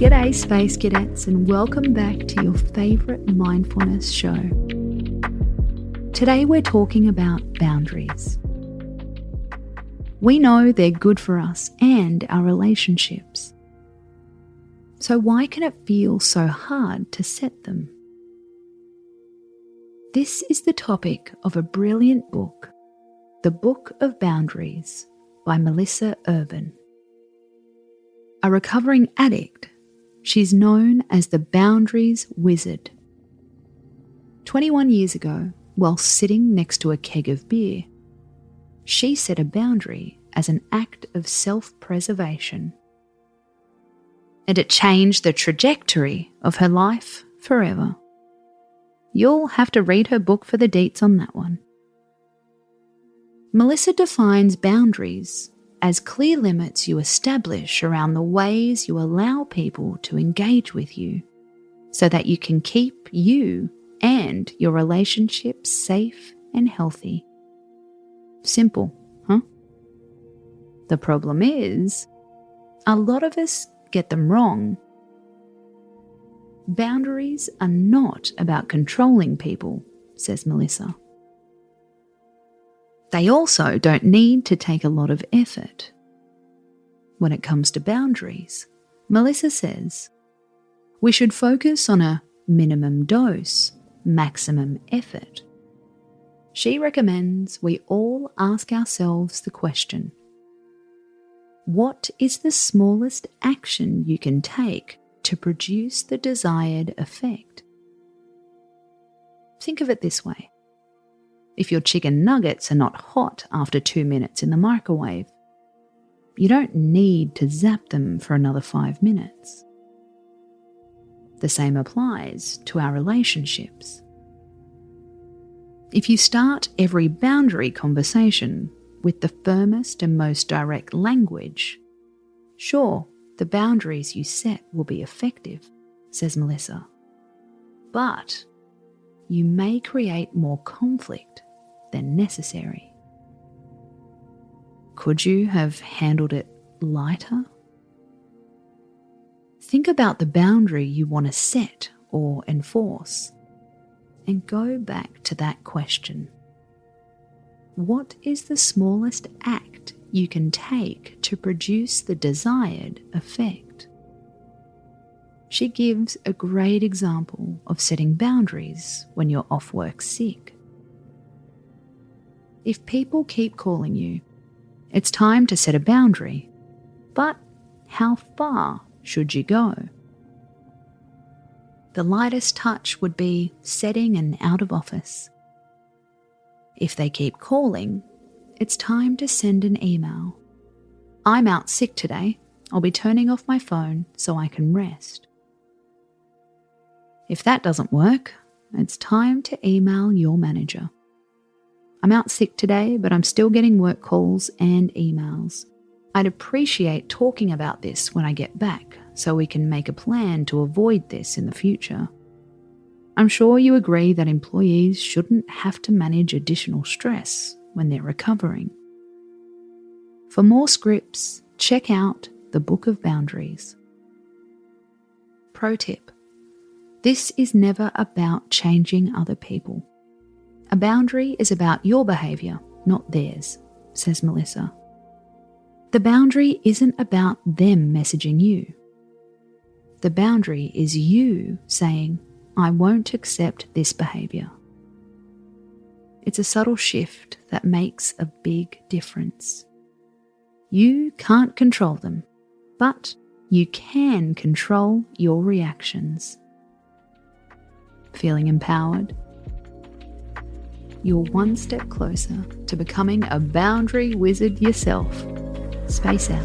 G'day Space Cadets and welcome back to your favourite mindfulness show. Today we're talking about boundaries. We know they're good for us and our relationships. So why can it feel so hard to set them? This is the topic of a brilliant book, The Book of Boundaries by Melissa Urban. A recovering addict, she's known as the Boundaries Wizard. 21 years ago, while sitting next to a keg of beer, she set a boundary as an act of self-preservation. And it changed the trajectory of her life forever. You'll have to read her book for the deets on that one. Melissa defines boundaries as clear limits you establish around the ways you allow people to engage with you so that you can keep you and your relationships safe and healthy. Simple, huh? The problem is, a lot of us get them wrong. Boundaries are not about controlling people, says Melissa. They also don't need to take a lot of effort. When it comes to boundaries, Melissa says, we should focus on a minimum dose, maximum effort. She recommends we all ask ourselves the question, what is the smallest action you can take to produce the desired effect? Think of it this way. If your chicken nuggets are not hot after 2 minutes in the microwave, you don't need to zap them for another 5 minutes. The same applies to our relationships. If you start every boundary conversation with the firmest and most direct language, sure, the boundaries you set will be effective, says Melissa. But you may create more conflict than necessary. Could you have handled it lighter? Think about the boundary you want to set or enforce, and go back to that question. What is the smallest act you can take to produce the desired effect? She gives a great example of setting boundaries when you're off work sick. If people keep calling you, it's time to set a boundary. But how far should you go? The lightest touch would be setting an out of office. If they keep calling, it's time to send an email. I'm out sick today. I'll be turning off my phone so I can rest. If that doesn't work, it's time to email your manager. I'm out sick today, but I'm still getting work calls and emails. I'd appreciate talking about this when I get back so we can make a plan to avoid this in the future. I'm sure you agree that employees shouldn't have to manage additional stress when they're recovering. For more scripts, check out The Book of Boundaries. Pro tip: this is never about changing other people. A boundary is about your behaviour, not theirs, says Melissa. The boundary isn't about them messaging you. The boundary is you saying, I won't accept this behaviour. It's a subtle shift that makes a big difference. You can't control them, but you can control your reactions. Feeling empowered? You're one step closer to becoming a boundary wizard yourself. Space out.